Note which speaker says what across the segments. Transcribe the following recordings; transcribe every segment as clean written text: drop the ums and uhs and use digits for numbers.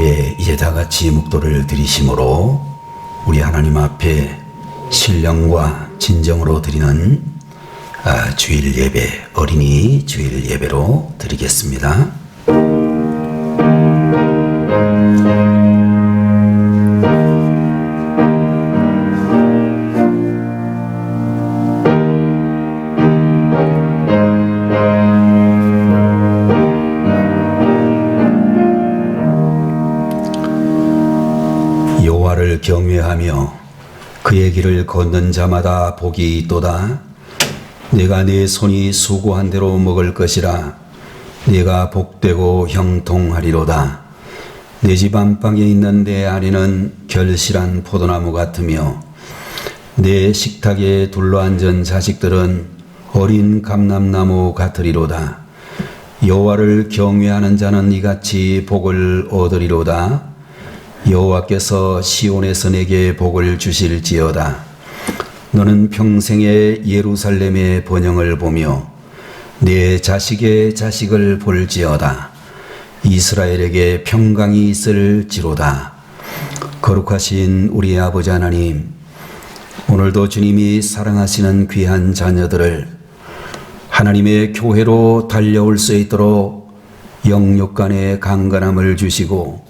Speaker 1: 예, 이제 다 같이 묵도를 드리심으로 우리 하나님 앞에 신령과 진정으로 드리는 주일 예배, 어린이 주일 예배로 드리겠습니다. 여호와를 경외하며 그의 길을 걷는 자마다 복이 있도다. 내가 내 손이 수고한 대로 먹을 것이라. 내가 복되고 형통하리로다. 내 집 안방에 있는 내 아내는 결실한 포도나무 같으며 내 식탁에 둘러앉은 자식들은 어린 감람나무 같으리로다. 여호와를 경외하는 자는 이같이 복을 얻으리로다. 여호와께서 시온에서 내게 복을 주실지어다. 너는 평생에 예루살렘의 번영을 보며 내 자식의 자식을 볼지어다. 이스라엘에게 평강이 있을지로다. 거룩하신 우리 아버지 하나님, 오늘도 주님이 사랑하시는 귀한 자녀들을 하나님의 교회로 달려올 수 있도록 영육 간의 강건함을 주시고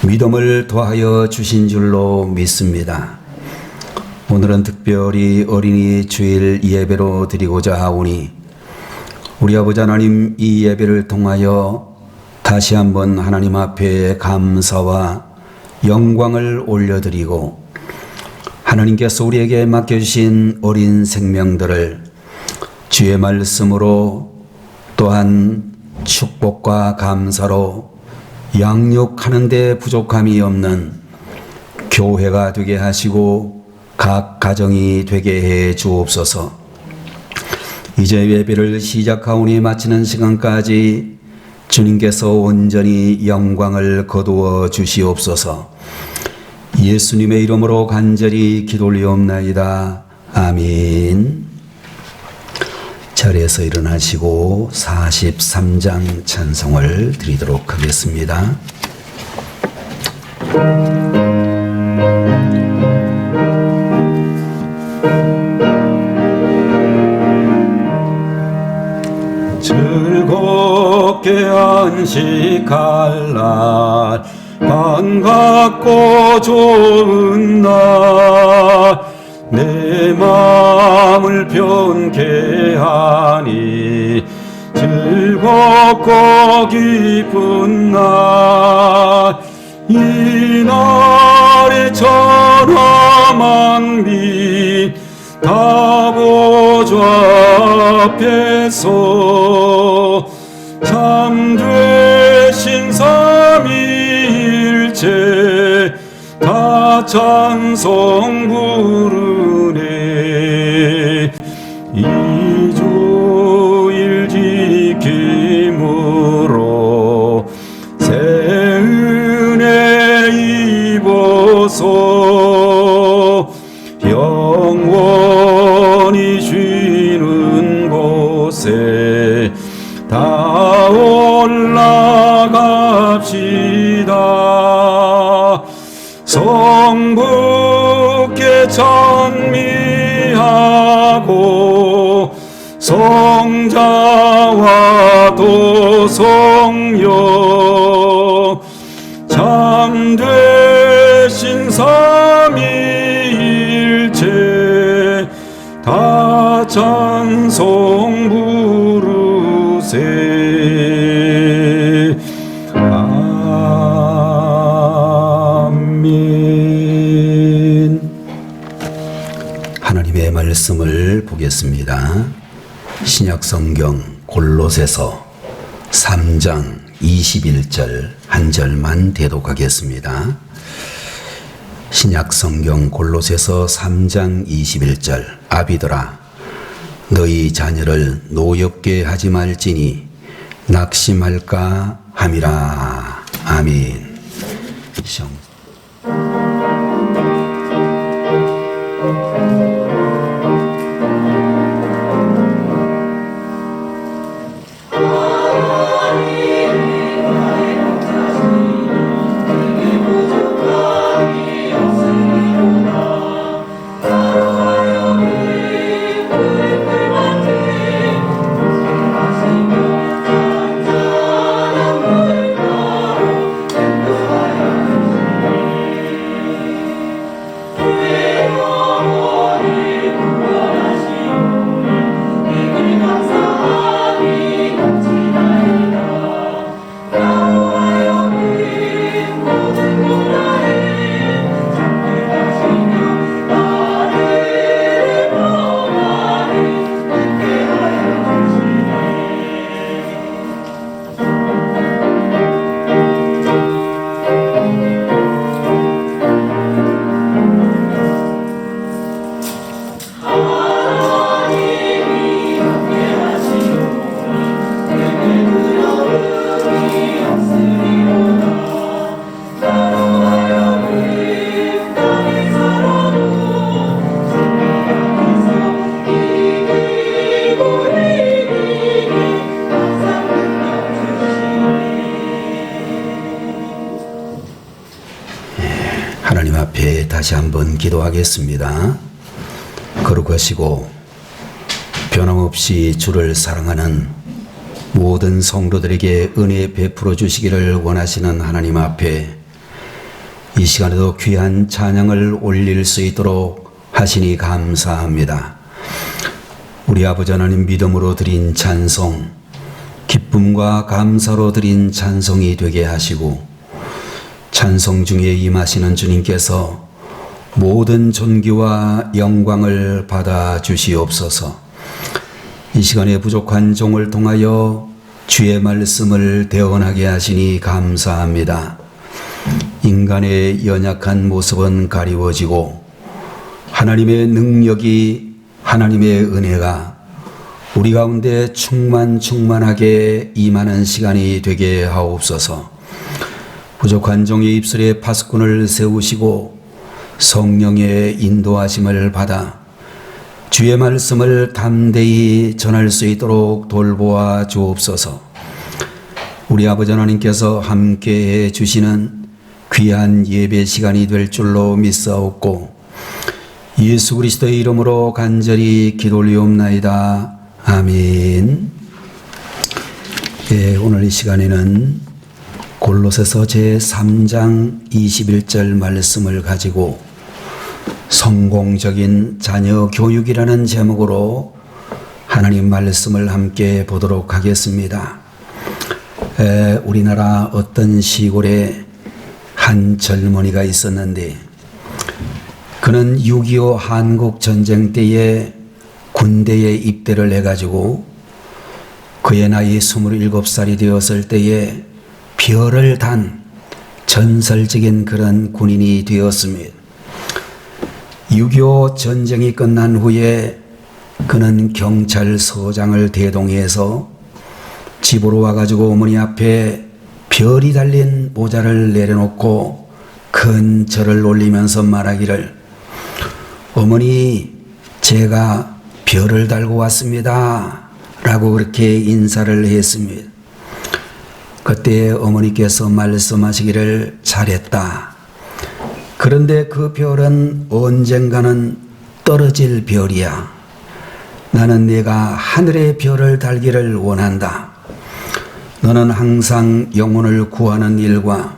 Speaker 1: 믿음을 더하여 주신 줄로 믿습니다. 오늘은 특별히 어린이 주일 예배로 드리고자 하오니 우리 아버지 하나님, 이 예배를 통하여 다시 한번 하나님 앞에 감사와 영광을 올려드리고 하나님께서 우리에게 맡겨주신 어린 생명들을 주의 말씀으로 또한 축복과 감사로 양육하는 데 부족함이 없는 교회가 되게 하시고 각 가정이 되게 해 주옵소서. 이제 예배를 시작하오니 마치는 시간까지 주님께서 온전히 영광을 거두어 주시옵소서. 예수님의 이름으로 간절히 기도 올리옵나이다. 아멘. 자리에서 일어나시고 43장 찬송을 드리도록 하겠습니다. 즐겁게 안식할 날, 반갑고 좋은 날, 내 마음을 편케 하니 즐겁고 기쁜 날, 이 날에 천하만민 다 보좌 앞에서 참되신 삼위일체 다 찬송 부르네. 이 주일 지킴으로 새 은혜 입어서 영원히 쉬는 곳에 다 올라갑시다. 성부께 찬미하고 성자와 도성령 참되신 삼위일체 다 찬송 부르세. 하나님의 말씀을 보겠습니다. 신약성경 골로새서 3장 21절 한 절만 대독하겠습니다. 신약성경 골로새서 3장 21절. 아비들아, 너희 자녀를 노엽게 하지 말지니 낙심할까 함이라. 아멘. 기도하겠습니다. 거룩하시고 변함없이 주를 사랑하는 모든 성도들에게 은혜 베풀어 주시기를 원하시는 하나님 앞에 이 시간에도 귀한 찬양을 올릴 수 있도록 하시니 감사합니다. 우리 아버지 하나님, 믿음으로 드린 찬송, 기쁨과 감사로 드린 찬송이 되게 하시고 찬송 중에 임하시는 주님께서 모든 존귀와 영광을 받아 주시옵소서. 이 시간에 부족한 종을 통하여 주의 말씀을 대언하게 하시니 감사합니다. 인간의 연약한 모습은 가리워지고 하나님의 능력이, 하나님의 은혜가 우리 가운데 충만하게 임하는 시간이 되게 하옵소서. 부족한 종의 입술에 파수꾼을 세우시고 성령의 인도하심을 받아 주의 말씀을 담대히 전할 수 있도록 돌보아 주옵소서. 우리 아버지 하나님께서 함께해 주시는 귀한 예배 시간이 될 줄로 믿사옵고 예수 그리스도의 이름으로 간절히 기도 올리옵나이다. 아멘. 오늘 이 시간에는 골로새서 제3장 21절 말씀을 가지고 성공적인 자녀 교육이라는 제목으로 하나님 말씀을 함께 보도록 하겠습니다. 우리나라 어떤 시골에 한 젊은이가 있었는데 그는 6.25 한국전쟁 때에 군대에 입대를 해가지고 그의 나이 27살이 되었을 때에 별을 단 전설적인 그런 군인이 되었습니다. 6.25 전쟁이 끝난 후에 그는 경찰서장을 대동해서 집으로 와가지고 어머니 앞에 별이 달린 모자를 내려놓고 큰 절을 올리면서 말하기를, 어머니, 제가 별을 달고 왔습니다 라고 그렇게 인사를 했습니다. 그때 어머니께서 말씀하시기를, 잘했다. 그런데 그 별은 언젠가는 떨어질 별이야. 나는 네가 하늘의 별을 달기를 원한다. 너는 항상 영혼을 구하는 일과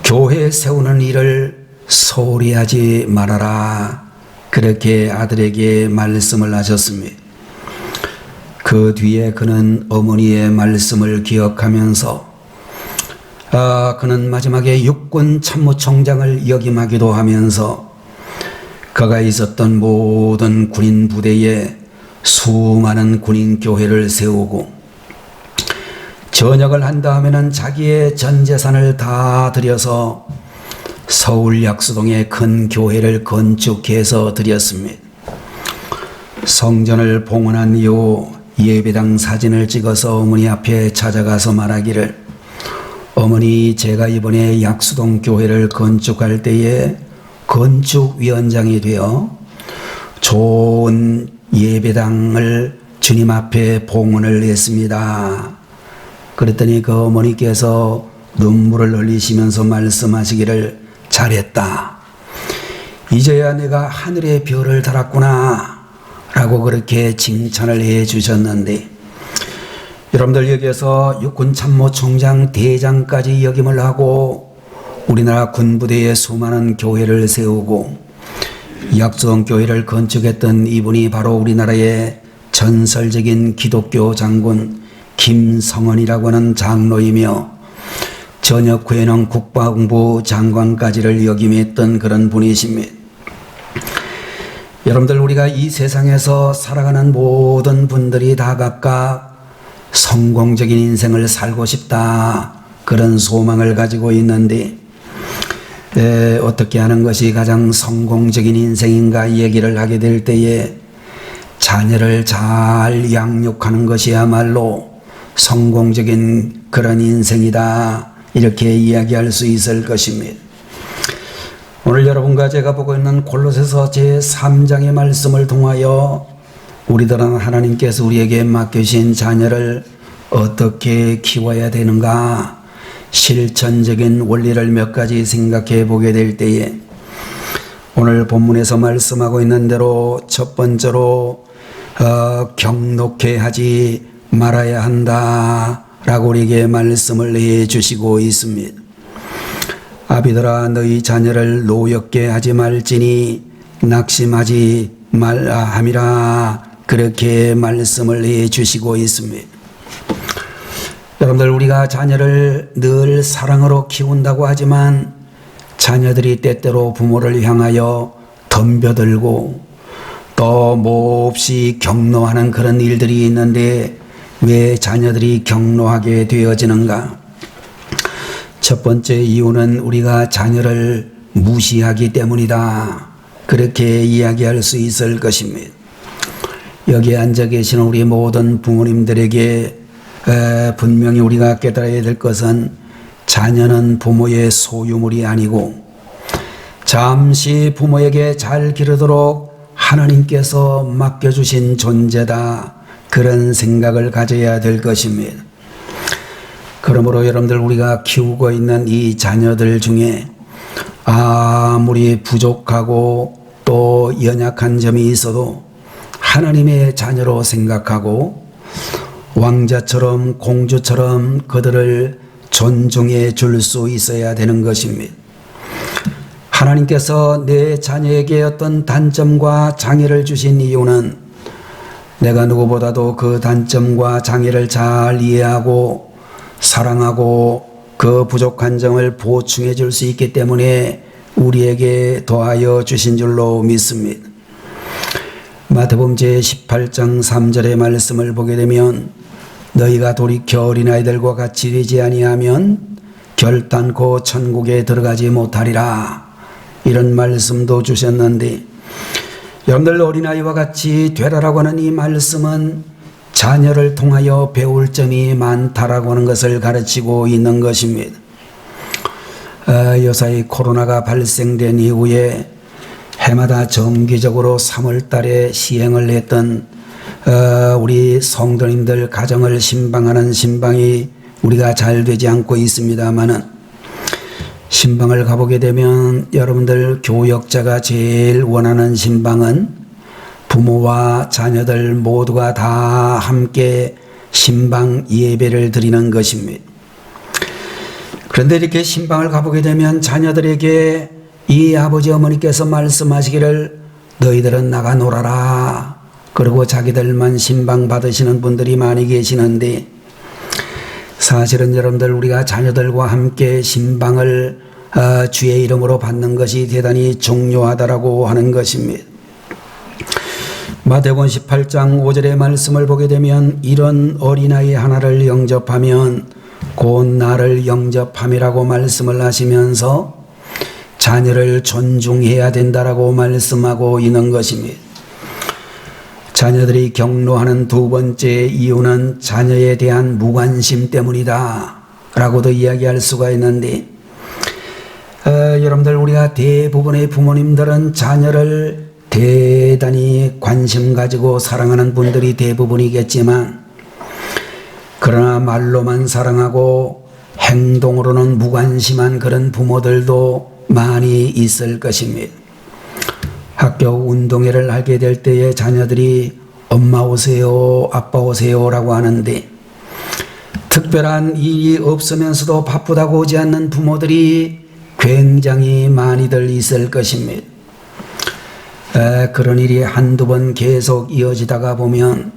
Speaker 1: 교회 세우는 일을 소홀히 하지 말아라. 그렇게 아들에게 말씀을 하셨습니다. 그 뒤에 그는 어머니의 말씀을 기억하면서 그는 마지막에 육군 참모총장을 역임하기도 하면서 그가 있었던 모든 군인 부대에 수많은 군인 교회를 세우고 전역을 한 다음에는 자기의 전 재산을 다 들여서 서울 약수동에 큰 교회를 건축해서 드렸습니다. 성전을 봉헌한 이후 예배당 사진을 찍어서 어머니 앞에 찾아가서 말하기를, 어머니, 제가 이번에 약수동 교회를 건축할 때에 건축위원장이 되어 좋은 예배당을 주님 앞에 봉헌을 했습니다. 그랬더니 그 어머니께서 눈물을 흘리시면서 말씀하시기를, 잘했다. 이제야 내가 하늘의 별을 달았구나 라고 그렇게 칭찬을 해 주셨는데, 여러분들 여기에서 육군참모총장 대장까지 역임을 하고 우리나라 군부대에 수많은 교회를 세우고 약수동 교회를 건축했던 이분이 바로 우리나라의 전설적인 기독교 장군 김성헌이라고 하는 장로이며 전역 후에는 국방부 장관까지를 역임했던 그런 분이십니다. 여러분들, 우리가 이 세상에서 살아가는 모든 분들이 다 각각 성공적인 인생을 살고 싶다, 그런 소망을 가지고 있는데 어떻게 하는 것이 가장 성공적인 인생인가 얘기를 하게 될 때에 자녀를 잘 양육하는 것이야말로 성공적인 그런 인생이다, 이렇게 이야기할 수 있을 것입니다. 오늘 여러분과 제가 보고 있는 골로새서 제3장의 말씀을 통하여 우리들은 하나님께서 우리에게 맡기신 자녀를 어떻게 키워야 되는가, 실천적인 원리를 몇 가지 생각해 보게 될 때에 오늘 본문에서 말씀하고 있는 대로 첫 번째로 경록해 하지 말아야 한다라고 우리에게 말씀을 해주시고 있습니다. 아비들아 너희 자녀를 노엽게 하지 말지니 낙심하지 말라 함이라, 그렇게 말씀을 해주시고 있습니다. 여러분들, 우리가 자녀를 늘 사랑으로 키운다고 하지만 자녀들이 때때로 부모를 향하여 덤벼들고 또 몹시 격노하는 그런 일들이 있는데 왜 자녀들이 격노하게 되어지는가? 첫 번째 이유는 우리가 자녀를 무시하기 때문이다, 그렇게 이야기할 수 있을 것입니다. 여기에 앉아 계시는 우리 모든 부모님들에게 분명히 우리가 깨달아야 될 것은 자녀는 부모의 소유물이 아니고 잠시 부모에게 잘 기르도록 하나님께서 맡겨주신 존재다, 그런 생각을 가져야 될 것입니다. 그러므로 여러분들, 우리가 키우고 있는 이 자녀들 중에 아무리 부족하고 또 연약한 점이 있어도 하나님의 자녀로 생각하고 왕자처럼 공주처럼 그들을 존중해 줄 수 있어야 되는 것입니다. 하나님께서 내 자녀에게 어떤 단점과 장애를 주신 이유는 내가 누구보다도 그 단점과 장애를 잘 이해하고 사랑하고 그 부족한 점을 보충해 줄 수 있기 때문에 우리에게 더하여 주신 줄로 믿습니다. 마태복음 제18장 3절의 말씀을 보게 되면 너희가 돌이켜 어린아이들과 같이 되지 아니하면 결단코 천국에 들어가지 못하리라, 이런 말씀도 주셨는데, 여러분들, 어린아이와 같이 되라라고 하는 이 말씀은 자녀를 통하여 배울 점이 많다라고 하는 것을 가르치고 있는 것입니다. 요사이 코로나가 발생된 이후에 해마다 정기적으로 3월 달에 시행을 했던 우리 성도님들 가정을 신방하는 신방이 우리가 잘 되지 않고 있습니다만은, 신방을 가보게 되면 여러분들, 교역자가 제일 원하는 신방은 부모와 자녀들 모두가 다 함께 신방 예배를 드리는 것입니다. 그런데 이렇게 신방을 가보게 되면 자녀들에게 이 아버지 어머니께서 말씀하시기를 너희들은 나가 놀아라, 그리고 자기들만 신방 받으시는 분들이 많이 계시는데, 사실은 여러분들, 우리가 자녀들과 함께 신방을 주의 이름으로 받는 것이 대단히 중요하다라고 하는 것입니다. 마태복음 18장 5절의 말씀을 보게 되면 이런 어린아이 하나를 영접하면 곧 나를 영접함이라고 말씀을 하시면서 자녀를 존중해야 된다라고 말씀하고 있는 것입니다. 자녀들이 격노하는 두 번째 이유는 자녀에 대한 무관심 때문이다 라고도 이야기할 수가 있는데, 여러분들, 우리가 대부분의 부모님들은 자녀를 대단히 관심 가지고 사랑하는 분들이 대부분이겠지만, 그러나 말로만 사랑하고 행동으로는 무관심한 그런 부모들도 많이 있을 것입니다. 학교 운동회를 하게 될 때에 자녀들이 엄마 오세요, 아빠 오세요 라고 하는데, 특별한 일이 없으면서도 바쁘다고 오지 않는 부모들이 굉장히 많이들 있을 것입니다. 그런 일이 한두 번 계속 이어지다가 보면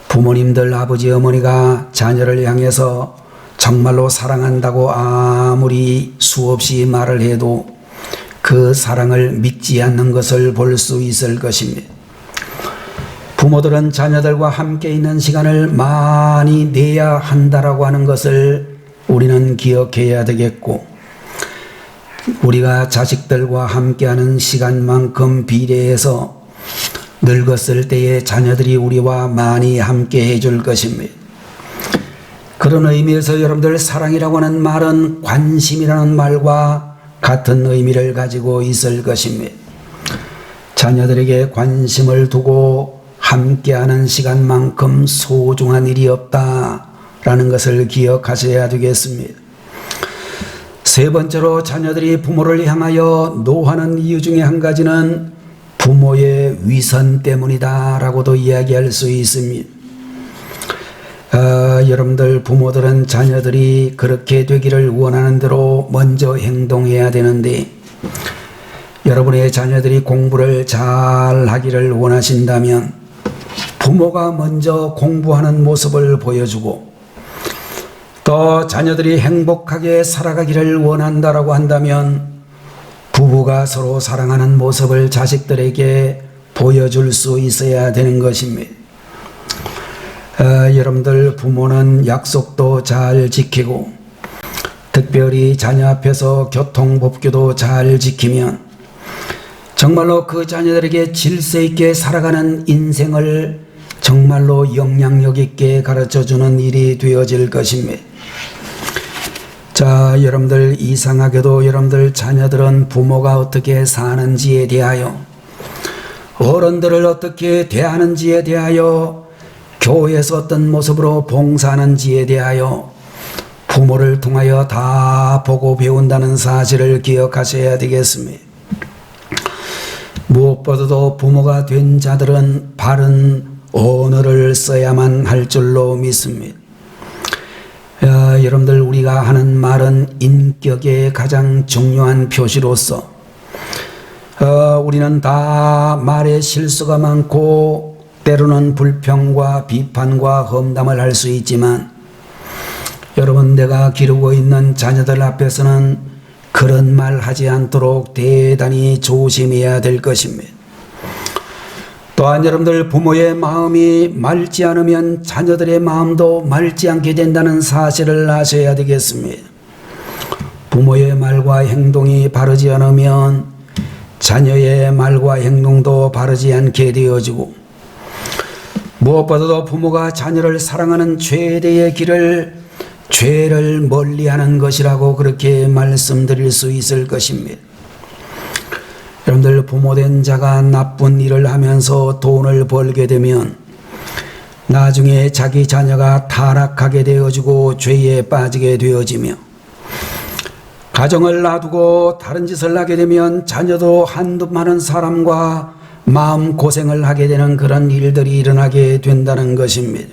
Speaker 1: 부모님들, 아버지 어머니가 자녀를 향해서 정말로 사랑한다고 아무리 수없이 말을 해도 그 사랑을 믿지 않는 것을 볼 수 있을 것입니다. 부모들은 자녀들과 함께 있는 시간을 많이 내야 한다라고 하는 것을 우리는 기억해야 되겠고, 우리가 자식들과 함께하는 시간만큼 비례해서 늙었을 때에 자녀들이 우리와 많이 함께 해줄 것입니다. 그런 의미에서 여러분들, 사랑이라고 하는 말은 관심이라는 말과 같은 의미를 가지고 있을 것입니다. 자녀들에게 관심을 두고 함께하는 시간만큼 소중한 일이 없다라는 것을 기억하셔야 되겠습니다. 세 번째로 자녀들이 부모를 향하여 노하는 이유 중에 한 가지는 부모의 위선 때문이다 라고도 이야기할 수 있습니다. 여러분들 부모들은 자녀들이 그렇게 되기를 원하는 대로 먼저 행동해야 되는데, 여러분의 자녀들이 공부를 잘 하기를 원하신다면 부모가 먼저 공부하는 모습을 보여주고, 또 자녀들이 행복하게 살아가기를 원한다라고 한다면 부부가 서로 사랑하는 모습을 자식들에게 보여줄 수 있어야 되는 것입니다. 여러분들 부모는 약속도 잘 지키고, 특별히 자녀 앞에서 교통법규도 잘 지키면 정말로 그 자녀들에게 질서 있게 살아가는 인생을 정말로 영향력 있게 가르쳐주는 일이 되어질 것입니다. 자, 여러분들 이상하게도 여러분들 자녀들은 부모가 어떻게 사는지에 대하여, 어른들을 어떻게 대하는지에 대하여, 교회에서 어떤 모습으로 봉사하는지에 대하여 부모를 통하여 다 보고 배운다는 사실을 기억하셔야 되겠습니다. 무엇보다도 부모가 된 자들은 바른 언어를 써야만 할 줄로 믿습니다. 여러분들 우리가 하는 말은 인격의 가장 중요한 표시로서 우리는 다 말에 실수가 많고 때로는 불평과 비판과 험담을 할 수 있지만, 여러분 내가 기르고 있는 자녀들 앞에서는 그런 말 하지 않도록 대단히 조심해야 될 것입니다. 또한 여러분들 부모의 마음이 맑지 않으면 자녀들의 마음도 맑지 않게 된다는 사실을 아셔야 되겠습니다. 부모의 말과 행동이 바르지 않으면 자녀의 말과 행동도 바르지 않게 되어지고, 무엇보다도 부모가 자녀를 사랑하는 최대의 길을 죄를 멀리하는 것이라고 그렇게 말씀드릴 수 있을 것입니다. 여러분들 부모된 자가 나쁜 일을 하면서 돈을 벌게 되면 나중에 자기 자녀가 타락하게 되어지고 죄에 빠지게 되어지며, 가정을 놔두고 다른 짓을 하게 되면 자녀도 한두 많은 사람과 마음고생을 하게 되는 그런 일들이 일어나게 된다는 것입니다.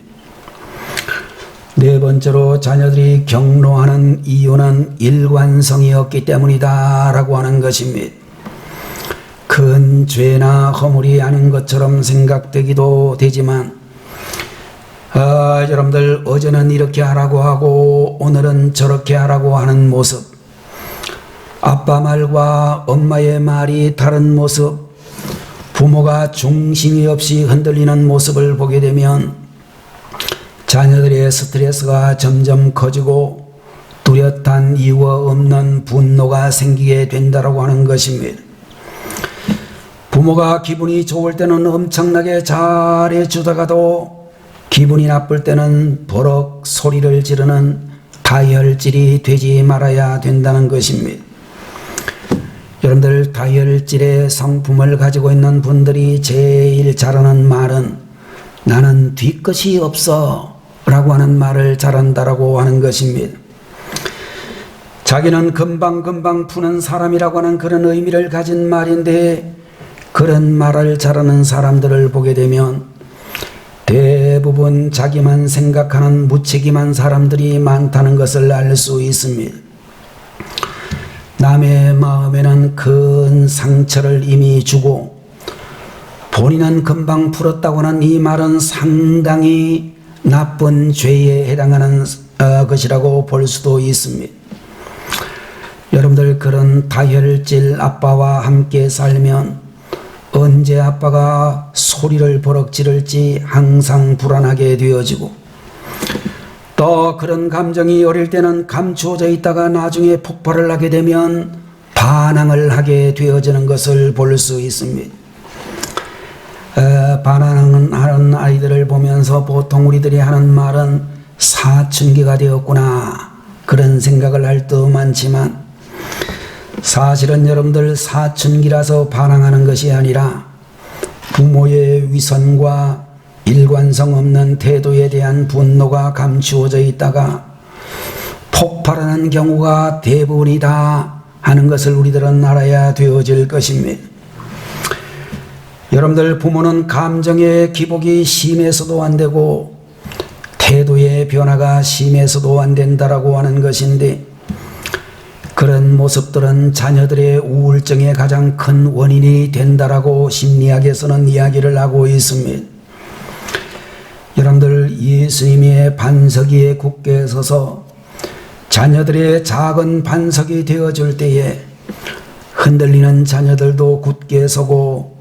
Speaker 1: 네 번째로 자녀들이 경로하는 이유는 일관성이 없기 때문이다 라고 하는 것입니다. 큰 죄나 허물이 아닌 것처럼 생각되기도 되지만, 여러분들 어제는 이렇게 하라고 하고 오늘은 저렇게 하라고 하는 모습, 아빠 말과 엄마의 말이 다른 모습, 부모가 중심이 없이 흔들리는 모습을 보게 되면 자녀들의 스트레스가 점점 커지고 뚜렷한 이유가 없는 분노가 생기게 된다고 하는 것입니다. 부모가 기분이 좋을 때는 엄청나게 잘해 주다가도 기분이 나쁠 때는 버럭 소리를 지르는 다혈질이 되지 말아야 된다는 것입니다. 여러분들 다혈질의 성품을 가지고 있는 분들이 제일 잘하는 말은 나는 뒤끝이 없어 라고 하는 말을 잘한다라고 하는 것입니다. 자기는 금방금방 푸는 사람이라고 하는 그런 의미를 가진 말인데, 그런 말을 잘하는 사람들을 보게 되면 대부분 자기만 생각하는 무책임한 사람들이 많다는 것을 알 수 있습니다. 남의 마음에는 큰 상처를 이미 주고 본인은 금방 풀었다고 하는 이 말은 상당히 나쁜 죄에 해당하는 것이라고 볼 수도 있습니다. 여러분들 그런 다혈질 아빠와 함께 살면 언제 아빠가 소리를 버럭 지를지 항상 불안하게 되어지고, 또 그런 감정이 어릴 때는 감추어져 있다가 나중에 폭발을 하게 되면 반항을 하게 되어지는 것을 볼 수 있습니다. 반항하는 아이들을 보면서 보통 우리들이 하는 말은 사춘기가 되었구나 그런 생각을 할 듯 많지만, 사실은 여러분들 사춘기라서 반항하는 것이 아니라 부모의 위선과 일관성 없는 태도에 대한 분노가 감추어져 있다가 폭발하는 경우가 대부분이다 하는 것을 우리들은 알아야 되어질 것입니다. 여러분들, 부모는 감정의 기복이 심해서도 안 되고 태도의 변화가 심해서도 안 된다라고 하는 것인데, 그런 모습들은 자녀들의 우울증의 가장 큰 원인이 된다라고 심리학에서는 이야기를 하고 있습니다. 여러분들, 예수님의 반석 위에 굳게 서서 자녀들의 작은 반석이 되어줄 때에 흔들리는 자녀들도 굳게 서고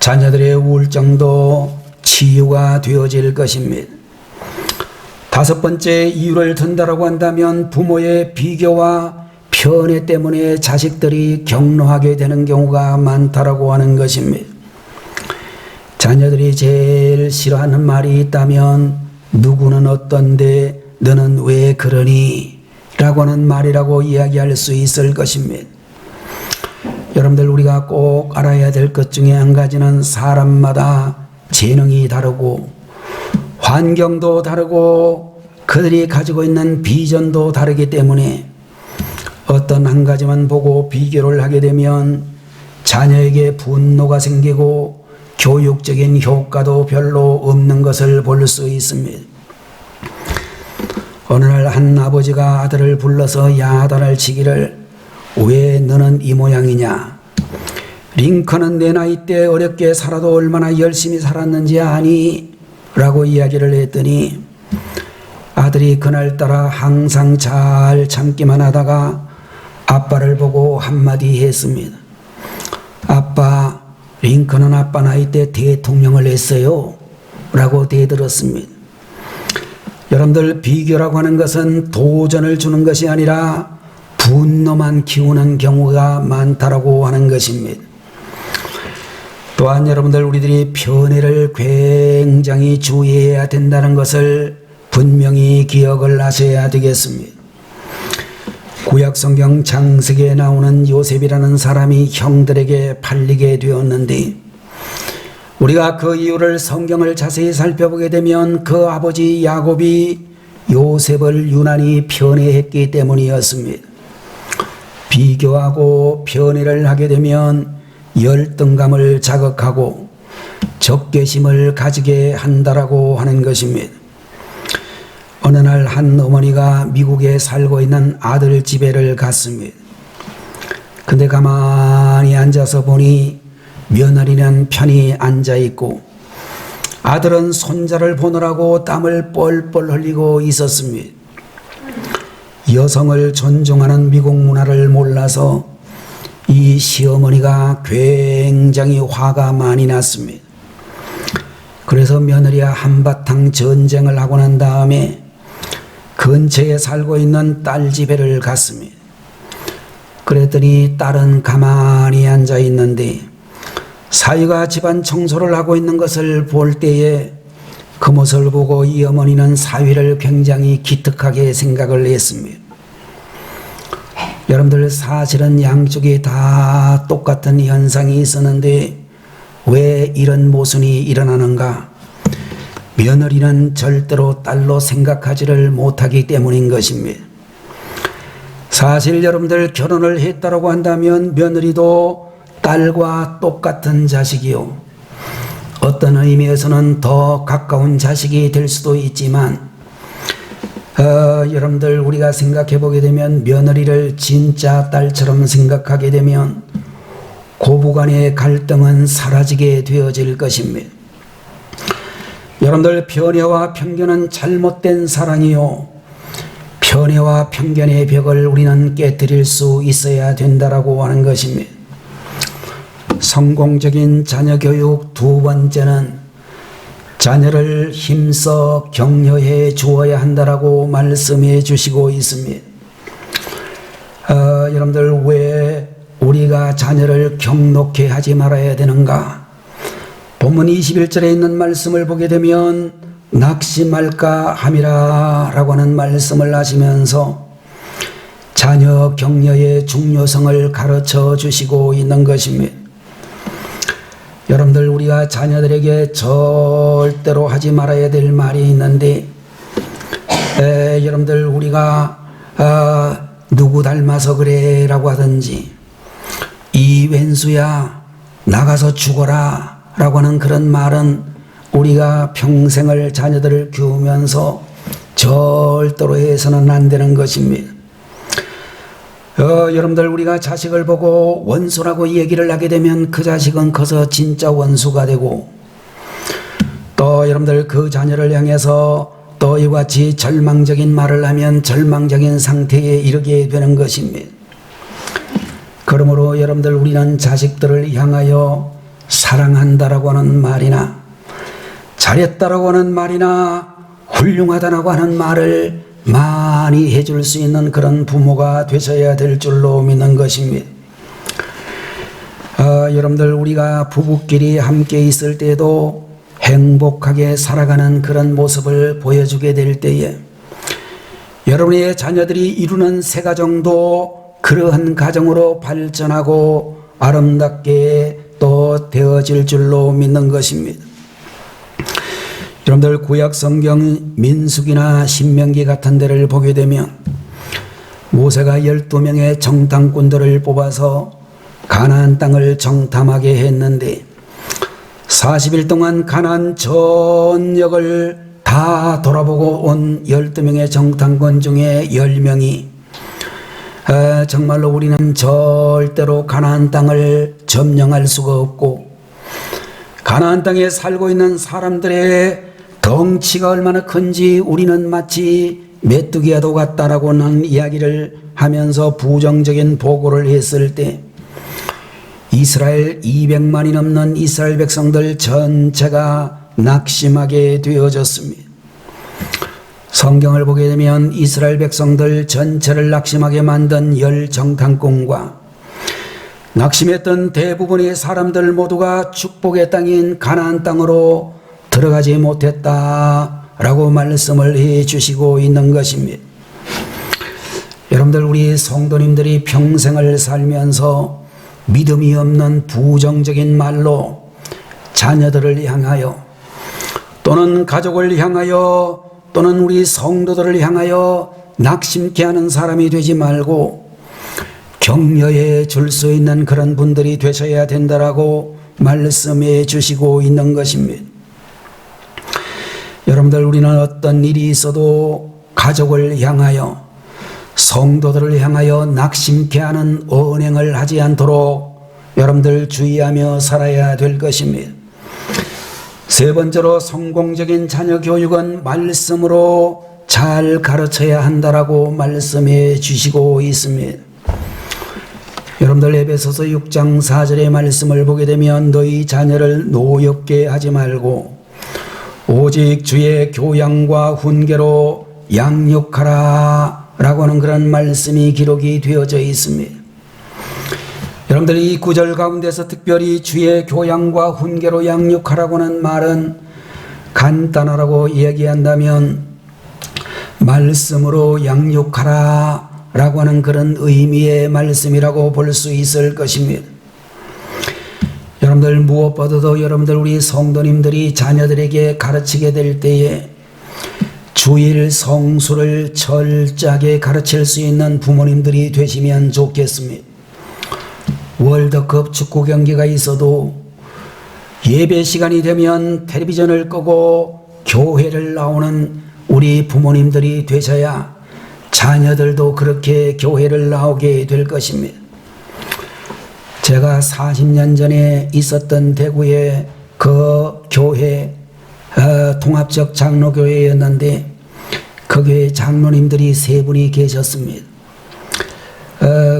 Speaker 1: 자녀들의 우울증도 치유가 되어질 것입니다. 다섯 번째 이유를 든다라고 한다면, 부모의 비교와 편애 때문에 자식들이 격노하게 되는 경우가 많다라고 하는 것입니다. 자녀들이 제일 싫어하는 말이 있다면, 누구는 어떤데 너는 왜 그러니? 라고 하는 말이라고 이야기할 수 있을 것입니다. 여러분들, 우리가 꼭 알아야 될 것 중에 한 가지는 사람마다 재능이 다르고 환경도 다르고 그들이 가지고 있는 비전도 다르기 때문에 어떤 한 가지만 보고 비교를 하게 되면 자녀에게 분노가 생기고 교육적인 효과도 별로 없는 것을 볼 수 있습니다. 어느 날 한 아버지가 아들을 불러서 야단을 치기를, 왜 너는 이 모양이냐? 링컨은 내 나이 때 어렵게 살아도 얼마나 열심히 살았는지 아니? 라고 이야기를 했더니 아들이 그날따라 항상 잘 참기만 하다가 아빠를 보고 한마디 했습니다. 아빠, 링컨은 아빠 나이 때 대통령을 했어요. 라고 대들었습니다. 여러분들, 비교라고 하는 것은 도전을 주는 것이 아니라 분노만 키우는 경우가 많다라고 하는 것입니다. 또한 여러분들, 우리들이 편애를 굉장히 주의해야 된다는 것을 분명히 기억을 하셔야 되겠습니다. 구약성경 창세기에 나오는 요셉이라는 사람이 형들에게 팔리게 되었는데, 우리가 그 이유를 성경을 자세히 살펴보게 되면 그 아버지 야곱이 요셉을 유난히 편애했기 때문이었습니다. 비교하고 편애를 하게 되면 열등감을 자극하고 적개심을 가지게 한다라고 하는 것입니다. 어느 날 한 어머니가 미국에 살고 있는 아들 집에를 갔습니다. 근데 가만히 앉아서 보니 며느리는 편히 앉아있고 아들은 손자를 보느라고 땀을 뻘뻘 흘리고 있었습니다. 여성을 존중하는 미국 문화를 몰라서 이 시어머니가 굉장히 화가 많이 났습니다. 그래서 며느리와 한바탕 전쟁을 하고 난 다음에 근처에 살고 있는 딸 집에를 갔습니다. 그랬더니 딸은 가만히 앉아 있는데 사위가 집안 청소를 하고 있는 것을 볼 때에 그 모습을 보고 이 어머니는 사위를 굉장히 기특하게 생각을 했습니다. 여러분들, 사실은 양쪽이 다 똑같은 현상이 있었는데 왜 이런 모순이 일어나는가? 며느리는 절대로 딸로 생각하지를 못하기 때문인 것입니다. 사실 여러분들, 결혼을 했다고 한다면 며느리도 딸과 똑같은 자식이요, 어떤 의미에서는 더 가까운 자식이 될 수도 있지만 여러분들, 우리가 생각해 보게 되면 며느리를 진짜 딸처럼 생각하게 되면 고부간의 갈등은 사라지게 되어질 것입니다. 여러분들, 편애와 편견은 잘못된 사랑이요, 편애와 편견의 벽을 우리는 깨뜨릴 수 있어야 된다라고 하는 것입니다. 성공적인 자녀 교육 두 번째는 자녀를 힘써 격려해 주어야 한다라고 말씀해 주시고 있습니다. 여러분들, 왜 우리가 자녀를 격노케 하지 말아야 되는가? 본문 21절에 있는 말씀을 보게 되면 낙심할까 함이라 라고 하는 말씀을 하시면서 자녀 격려의 중요성을 가르쳐 주시고 있는 것입니다. 여러분들, 우리가 자녀들에게 절대로 하지 말아야 될 말이 있는데 여러분들, 우리가 누구 닮아서 그래 라고 하든지, 이 왼수야 나가서 죽어라 라고 하는 그런 말은 우리가 평생을 자녀들을 키우면서 절대로 해서는 안 되는 것입니다. 여러분들, 우리가 자식을 보고 원수라고 얘기를 하게 되면 그 자식은 커서 진짜 원수가 되고, 또 여러분들 그 자녀를 향해서 또 이와 같이 절망적인 말을 하면 절망적인 상태에 이르게 되는 것입니다. 그러므로 여러분들, 우리는 자식들을 향하여 사랑한다라고 하는 말이나 잘했다라고 하는 말이나 훌륭하다라고 하는 말을 많이 해줄 수 있는 그런 부모가 되셔야 될 줄로 믿는 것입니다. 여러분들, 우리가 부부끼리 함께 있을 때도 행복하게 살아가는 그런 모습을 보여주게 될 때에 여러분의 자녀들이 이루는 새 가정도 그러한 가정으로 발전하고 아름답게 또 되어질 줄로 믿는 것입니다. 여러분들, 구약 성경 민수기나 신명기 같은 데를 보게 되면 모세가 12명의 정탐꾼들을 뽑아서 가나안 땅을 정탐하게 했는데 40일 동안 가나안 전역을 다 돌아보고 온 12명의 정탐꾼 중에 10명이 정말로 우리는 절대로 가나안 땅을 점령할 수가 없고, 가나안 땅에 살고 있는 사람들의 덩치가 얼마나 큰지 우리는 마치 메뚜기와도 같다라고 하는 이야기를 하면서 부정적인 보고를 했을 때 이스라엘 200만이 넘는 이스라엘 백성들 전체가 낙심하게 되어졌습니다. 성경을 보게 되면 이스라엘 백성들 전체를 낙심하게 만든 10 정탐꾼과 낙심했던 대부분의 사람들 모두가 축복의 땅인 가나안 땅으로 들어가지 못했다라고 말씀을 해 주시고 있는 것입니다. 여러분들, 우리 성도님들이 평생을 살면서 믿음이 없는 부정적인 말로 자녀들을 향하여 또는 가족을 향하여 또는 우리 성도들을 향하여 낙심케 하는 사람이 되지 말고 격려해 줄 수 있는 그런 분들이 되셔야 된다라고 말씀해 주시고 있는 것입니다. 여러분들, 우리는 어떤 일이 있어도 가족을 향하여 성도들을 향하여 낙심케 하는 언행을 하지 않도록 여러분들 주의하며 살아야 될 것입니다. 세 번째로, 성공적인 자녀 교육은 말씀으로 잘 가르쳐야 한다라고 말씀해 주시고 있습니다. 여러분들, 에베소서 6장 4절의 말씀을 보게 되면 너희 자녀를 노엽게 하지 말고 오직 주의 교양과 훈계로 양육하라 라고 하는 그런 말씀이 기록이 되어져 있습니다. 여러분들, 이 구절 가운데서 특별히 주의 교양과 훈계로 양육하라고 하는 말은 간단하라고 얘기한다면 말씀으로 양육하라 라고 하는 그런 의미의 말씀이라고 볼 수 있을 것입니다. 여러분들, 무엇보다도 여러분들 우리 성도님들이 자녀들에게 가르치게 될 때에 주일 성수를 철저하게 가르칠 수 있는 부모님들이 되시면 좋겠습니다. 월드컵 축구 경기가 있어도 예배 시간이 되면 텔레비전을 끄고 교회를 나오는 우리 부모님들이 되셔야 자녀들도 그렇게 교회를 나오게 될 것입니다. 제가 40년 전에 있었던 대구의 그 교회 통합적 장로교회였는데 그 교회 장로님들이 세 분이 계셨습니다.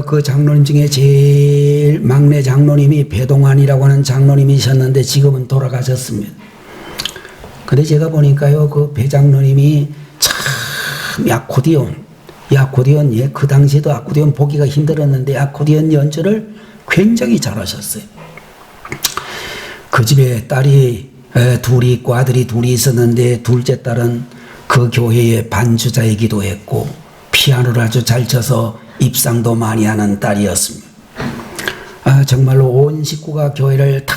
Speaker 1: 그 장로님 중에 제일 막내 장로님이 배동환이라고 하는 장로님이셨는데 지금은 돌아가셨습니다. 근데 제가 보니까요, 그 배 장로님이 참 아코디언, 예, 그 당시에도 아코디언 보기가 힘들었는데 아코디언 연주를 굉장히 잘하셨어요. 그 집에 딸이 둘이 있고 아들이 둘이 있었는데 둘째 딸은 그 교회의 반주자이기도 했고 피아노를 아주 잘 쳐서 입상도 많이 하는 딸이었습니다. 정말로 온 식구가 교회를 다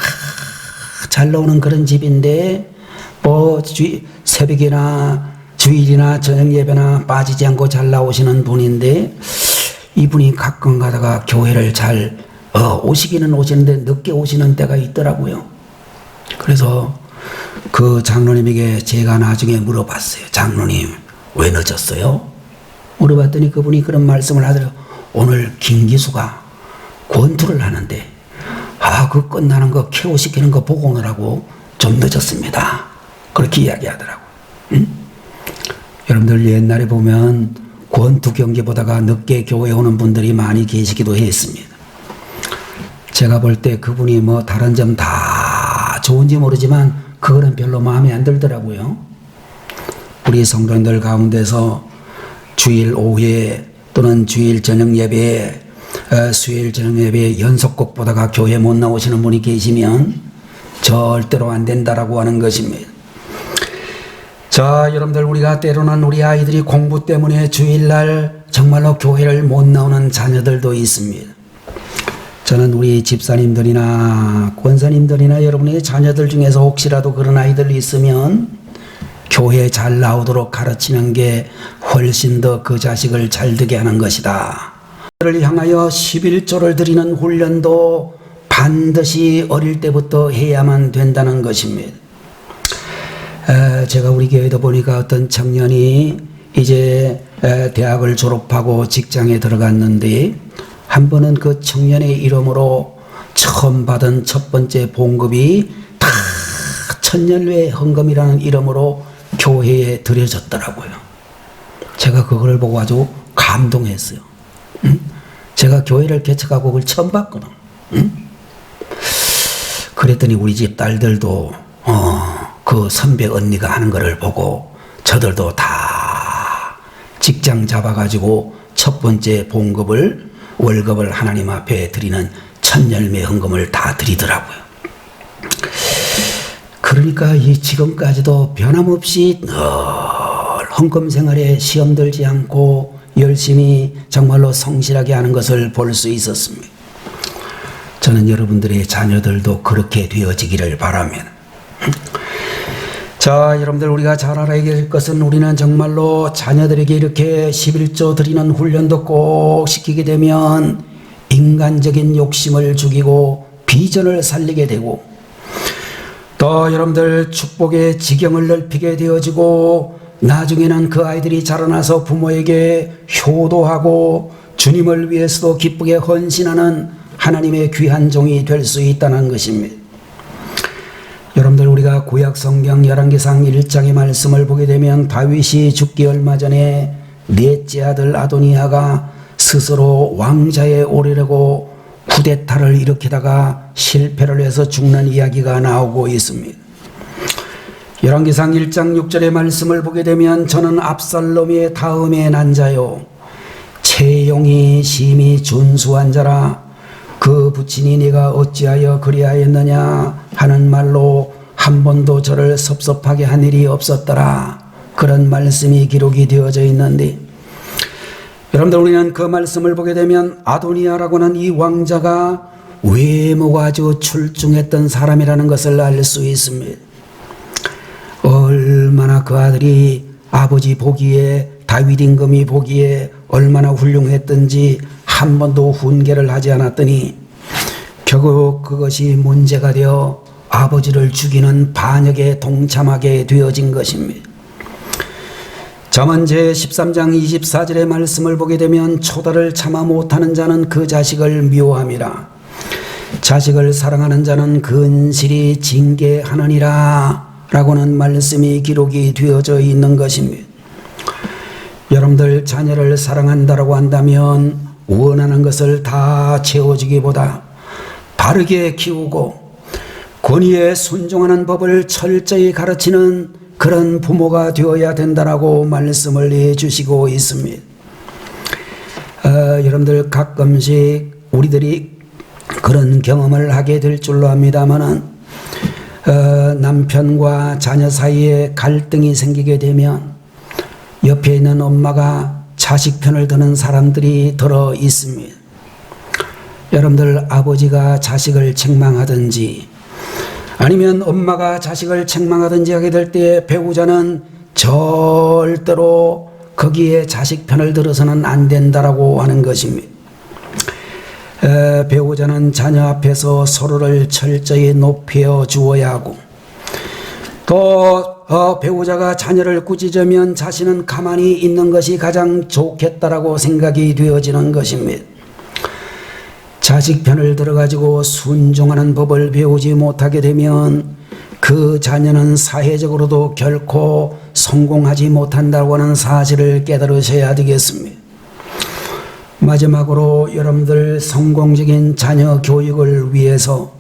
Speaker 1: 잘 나오는 그런 집인데 뭐 새벽이나 주일이나 저녁 예배나 빠지지 않고 잘 나오시는 분인데 이분이 가끔 가다가 교회를 잘 오시기는 오시는데 늦게 오시는 때가 있더라고요. 그래서 그 장로님에게 제가 나중에 물어봤어요. 장로님 왜 늦었어요? 물어봤더니 그분이 그런 말씀을 하더라고요. 오늘 김기수가 권투를 하는데 그 끝나는 거 KO 시키는 거 보고 오느라고 좀 늦었습니다. 그렇게 이야기하더라고요. 여러분들 옛날에 보면 권투 경기 보다가 늦게 교회에 오는 분들이 많이 계시기도 했습니다. 제가 볼 때 그분이 뭐 다른 점 다 좋은지 모르지만 그거는 별로 마음에 안 들더라고요. 우리 성도님들 가운데서 주일 오후에 또는 주일 저녁 예배에 수요일 저녁 예배에 연속곡 보다가 교회 못 나오시는 분이 계시면 절대로 안 된다라고 하는 것입니다. 자, 여러분들 우리가 때로는 우리 아이들이 공부 때문에 주일날 정말로 교회를 못 나오는 자녀들도 있습니다. 저는 우리 집사님들이나 권사님들이나 여러분의 자녀들 중에서 혹시라도 그런 아이들이 있으면 교회에 잘 나오도록 가르치는 게 훨씬 더 그 자식을 잘 되게 하는 것이다. 그를 향하여 11조를 드리는 훈련도 반드시 어릴 때부터 해야만 된다는 것입니다. 제가 우리 교회도 보니까 어떤 청년이 이제 대학을 졸업하고 직장에 들어갔는데 한 번은 그 청년의 이름으로 처음 받은 첫 번째 봉급이 다 천년외 헌금이라는 이름으로 교회에 드려졌더라고요. 제가 그걸 보고 아주 감동했어요. 제가 교회를 개척하고 그걸 처음 봤거든. 그랬더니 우리 집 딸들도 그 선배 언니가 하는 거를 보고 저들도 다 직장 잡아가지고 첫 번째 봉급을 월급을 하나님 앞에 드리는 천열매 헌금을 다 드리더라고요. 그러니까 이 지금까지도 변함없이 늘 헌금 생활에 시험 들지 않고 열심히 정말로 성실하게 하는 것을 볼 수 있었습니다. 저는 여러분들의 자녀들도 그렇게 되어지기를 바랍니다. 자, 여러분들 우리가 잘 알아야 될 것은 우리는 정말로 자녀들에게 이렇게 11조 드리는 훈련도 꼭 시키게 되면 인간적인 욕심을 죽이고 비전을 살리게 되고 또 여러분들 축복의 지경을 넓히게 되어지고 나중에는 그 아이들이 자라나서 부모에게 효도하고 주님을 위해서도 기쁘게 헌신하는 하나님의 귀한 종이 될 수 있다는 것입니다. 여러분들 우리가 구약 성경 열왕기상 1장의 말씀을 보게 되면 다윗이 죽기 얼마 전에 넷째 아들 아도니아가 스스로 왕자에 오르려고 쿠데타를 일으키다가 실패를 해서 죽는 이야기가 나오고 있습니다. 열왕기상 1장 6절의 말씀을 보게 되면 저는 압살롬의 다음에 난 자요 채용이 심히 준수한 자라 그 부친이 네가 어찌하여 그리하였느냐 하는 말로 한 번도 저를 섭섭하게 한 일이 없었더라. 그런 말씀이 기록이 되어져 있는데 여러분들 우리는 그 말씀을 보게 되면 아도니아라고 하는 이 왕자가 외모가 아주 출중했던 사람이라는 것을 알 수 있습니다. 얼마나 그 아들이 아버지 보기에 다윗 임금이 보기에 얼마나 훌륭했던지 한 번도 훈계를 하지 않았더니 결국 그것이 문제가 되어 아버지를 죽이는 반역에 동참하게 되어진 것입니다. 잠언 제13장 24절의 말씀을 보게 되면 초다를 참아 못하는 자는 그 자식을 미워함이라 자식을 사랑하는 자는 근실히 징계하느니라 라고는 말씀이 기록이 되어져 있는 것입니다. 여러분들 자녀를 사랑한다라고 한다면 원하는 것을 다 채워주기보다 바르게 키우고 권위에 순종하는 법을 철저히 가르치는 그런 부모가 되어야 된다라고 말씀을 해주시고 있습니다. 여러분들 가끔씩 우리들이 그런 경험을 하게 될 줄로 압니다만은 남편과 자녀 사이에 갈등이 생기게 되면 옆에 있는 엄마가 자식 편을 드는 사람들이 들어 있습니다. 여러분들 아버지가 자식을 책망하든지 아니면 엄마가 자식을 책망하든지 하게 될 때 배우자는 절대로 거기에 자식 편을 들어서는 안 된다라고 하는 것입니다. 배우자는 자녀 앞에서 서로를 철저히 높여 주어야 하고, 또 배우자가 자녀를 꾸짖으면 자신은 가만히 있는 것이 가장 좋겠다라고 생각이 되어지는 것입니다. 자식 편을 들어가지고 순종하는 법을 배우지 못하게 되면 그 자녀는 사회적으로도 결코 성공하지 못한다고 하는 사실을 깨달으셔야 되겠습니다. 마지막으로 여러분들 성공적인 자녀 교육을 위해서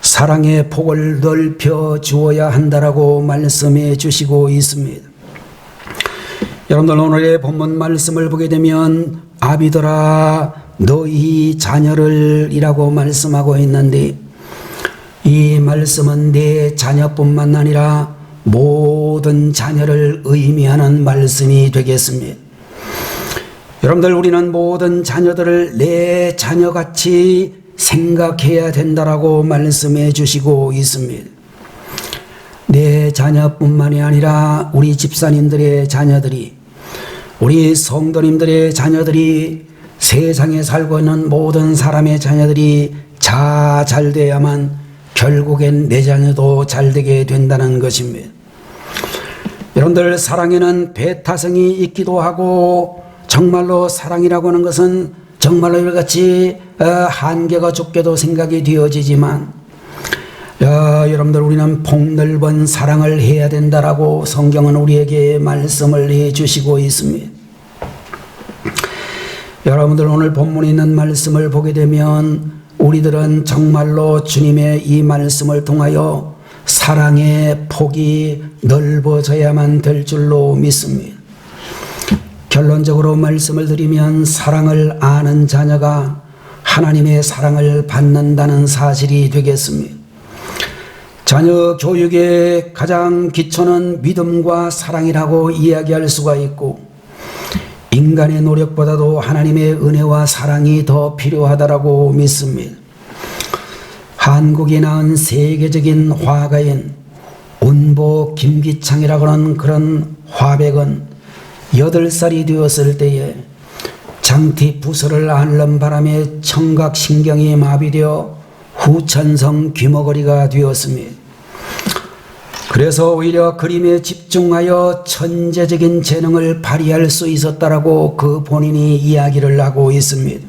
Speaker 1: 사랑의 폭을 넓혀 주어야 한다라고 말씀해 주시고 있습니다. 여러분들 오늘의 본문 말씀을 보게 되면 아비들아 너희 자녀를 이라고 말씀하고 있는데, 이 말씀은 내 자녀뿐만 아니라 모든 자녀를 의미하는 말씀이 되겠습니다. 여러분들 우리는 모든 자녀들을 내 자녀같이 생각해야 된다라고 말씀해 주시고 있습니다. 내 자녀뿐만이 아니라 우리 집사님들의 자녀들이, 우리 성도님들의 자녀들이, 세상에 살고 있는 모든 사람의 자녀들이 잘 돼야만 결국엔 내 자녀도 잘 되게 된다는 것입니다. 여러분들 사랑에는 배타성이 있기도 하고, 정말로 사랑이라고 하는 것은 정말로 이같이 한계가 좁게도 생각이 되어지지만, 여러분들 우리는 폭넓은 사랑을 해야 된다라고 성경은 우리에게 말씀을 해 주시고 있습니다. 여러분들 오늘 본문에 있는 말씀을 보게 되면 우리들은 정말로 주님의 이 말씀을 통하여 사랑의 폭이 넓어져야만 될 줄로 믿습니다. 결론적으로 말씀을 드리면 사랑을 아는 자녀가 하나님의 사랑을 받는다는 사실이 되겠습니다. 자녀 교육의 가장 기초는 믿음과 사랑이라고 이야기할 수가 있고, 인간의 노력보다도 하나님의 은혜와 사랑이 더 필요하다라고 믿습니다. 한국이 낳은 세계적인 화가인 운보 김기창이라고 하는 그런 화백은 8살이 되었을 때에 장티 부서를 앓는 바람에 청각신경이 마비되어 후천성 귀머거리가 되었습니다. 그래서 오히려 그림에 집중하여 천재적인 재능을 발휘할 수 있었다라고 그 본인이 이야기를 하고 있습니다.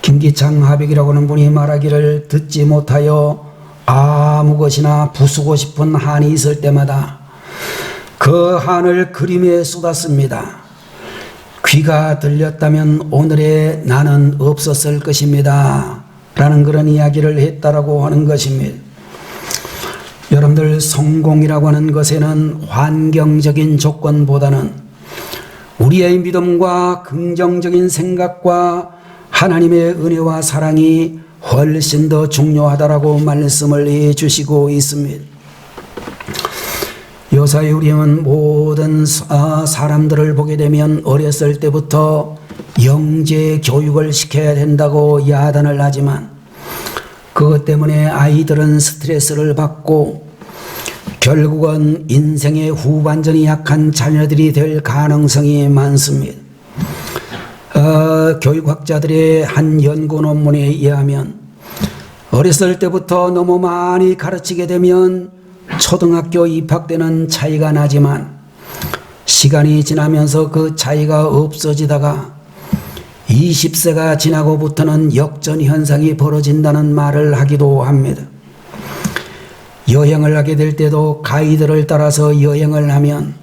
Speaker 1: 김기창 화백이라고 하는 분이 말하기를, 듣지 못하여 아무 것이나 부수고 싶은 한이 있을 때마다 그 한을 그림에 쏟았습니다. 귀가 들렸다면 오늘의 나는 없었을 것입니다 라는 그런 이야기를 했다라고 하는 것입니다. 여러분들 성공이라고 하는 것에는 환경적인 조건보다는 우리의 믿음과 긍정적인 생각과 하나님의 은혜와 사랑이 훨씬 더 중요하다라고 말씀을 해 주시고 있습니다. 요사이 우리는 모든 사람들을 보게 되면 어렸을 때부터 영재 교육을 시켜야 된다고 야단을 하지만, 그것 때문에 아이들은 스트레스를 받고 결국은 인생의 후반전이 약한 자녀들이 될 가능성이 많습니다. 교육학자들의 한 연구 논문에 의하면 어렸을 때부터 너무 많이 가르치게 되면 초등학교 입학 때는 차이가 나지만 시간이 지나면서 그 차이가 없어지다가 20세가 지나고부터는 역전 현상이 벌어진다는 말을 하기도 합니다. 여행을 하게 될 때도 가이드를 따라서 여행을 하면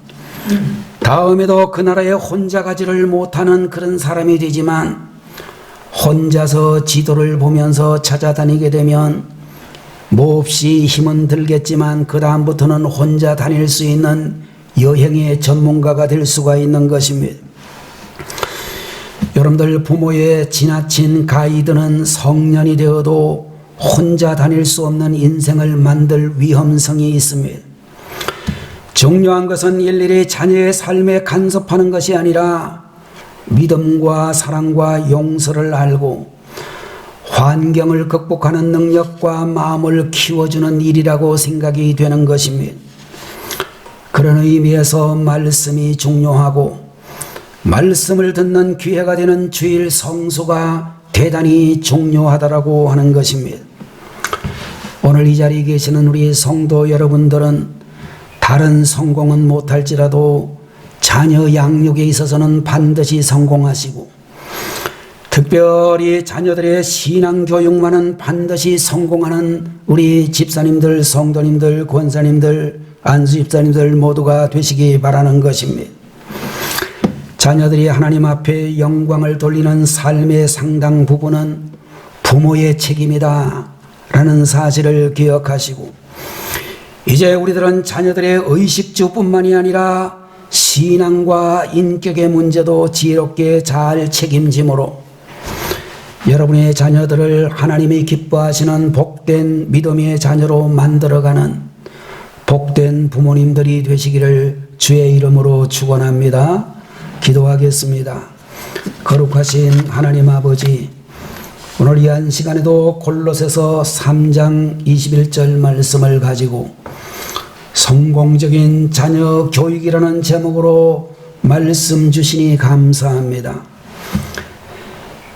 Speaker 1: 다음에도 그 나라에 혼자 가지를 못하는 그런 사람이 되지만, 혼자서 지도를 보면서 찾아다니게 되면 몹시 힘은 들겠지만 그 다음부터는 혼자 다닐 수 있는 여행의 전문가가 될 수가 있는 것입니다. 여러분들 부모의 지나친 가이드는 성년이 되어도 혼자 다닐 수 없는 인생을 만들 위험성이 있습니다. 중요한 것은 일일이 자녀의 삶에 간섭하는 것이 아니라 믿음과 사랑과 용서를 알고 환경을 극복하는 능력과 마음을 키워주는 일이라고 생각이 되는 것입니다. 그런 의미에서 말씀이 중요하고 말씀을 듣는 기회가 되는 주일 성수가 대단히 중요하다라고 하는 것입니다. 오늘 이 자리에 계시는 우리 성도 여러분들은 다른 성공은 못할지라도 자녀 양육에 있어서는 반드시 성공하시고 특별히 자녀들의 신앙교육만은 반드시 성공하는 우리 집사님들, 성도님들, 권사님들, 안수집사님들 모두가 되시기 바라는 것입니다. 자녀들이 하나님 앞에 영광을 돌리는 삶의 상당 부분은 부모의 책임이다 라는 사실을 기억하시고 이제 우리들은 자녀들의 의식주뿐만이 아니라 신앙과 인격의 문제도 지혜롭게 잘 책임지므로 여러분의 자녀들을 하나님이 기뻐하시는 복된 믿음의 자녀로 만들어가는 복된 부모님들이 되시기를 주의 이름으로 축원합니다. 기도하겠습니다. 거룩하신 하나님 아버지, 오늘 이 한 시간에도 골로새서 3장 21절 말씀을 가지고 성공적인 자녀 교육이라는 제목으로 말씀 주시니 감사합니다.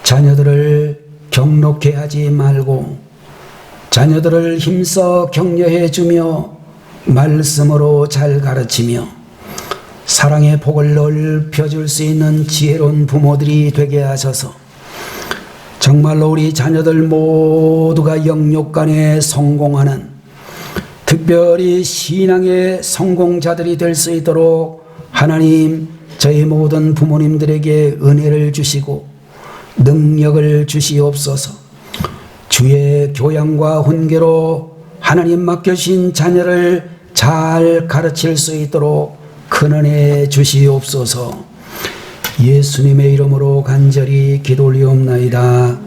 Speaker 1: 자녀들을 경록해 하지 말고 자녀들을 힘써 격려해 주며 말씀으로 잘 가르치며 사랑의 복을 넓혀줄 수 있는 지혜로운 부모들이 되게 하셔서 정말로 우리 자녀들 모두가 영육간에 성공하는 특별히 신앙의 성공자들이 될 수 있도록 하나님 저희 모든 부모님들에게 은혜를 주시고 능력을 주시옵소서. 주의 교양과 훈계로 하나님 맡겨주신 자녀를 잘 가르칠 수 있도록 큰 은혜 주시옵소서. 예수님의 이름으로 간절히 기도 올리옵나이다.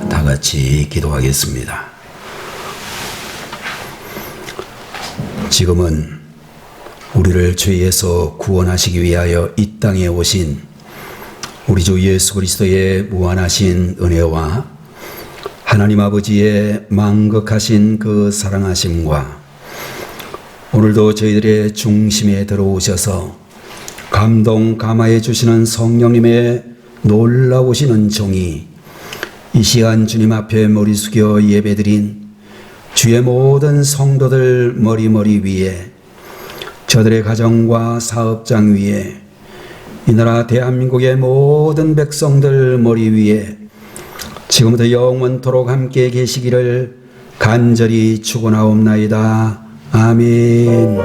Speaker 1: 다 같이 기도하겠습니다. 지금은 우리를 죄에서 구원하시기 위하여 이 땅에 오신 우리 주 예수 그리스도의 무한하신 은혜와 하나님 아버지의 만극하신 그 사랑하심과 오늘도 저희들의 중심에 들어오셔서 감동 감화해 주시는 성령님의 놀라우신 은총이 이 시간 주님 앞에 머리 숙여 예배드린 주의 모든 성도들 머리 위에 저들의 가정과 사업장 위에 이 나라 대한민국의 모든 백성들 머리 위에 지금부터 영원토록 함께 계시기를 간절히 축원하옵나이다. 아멘.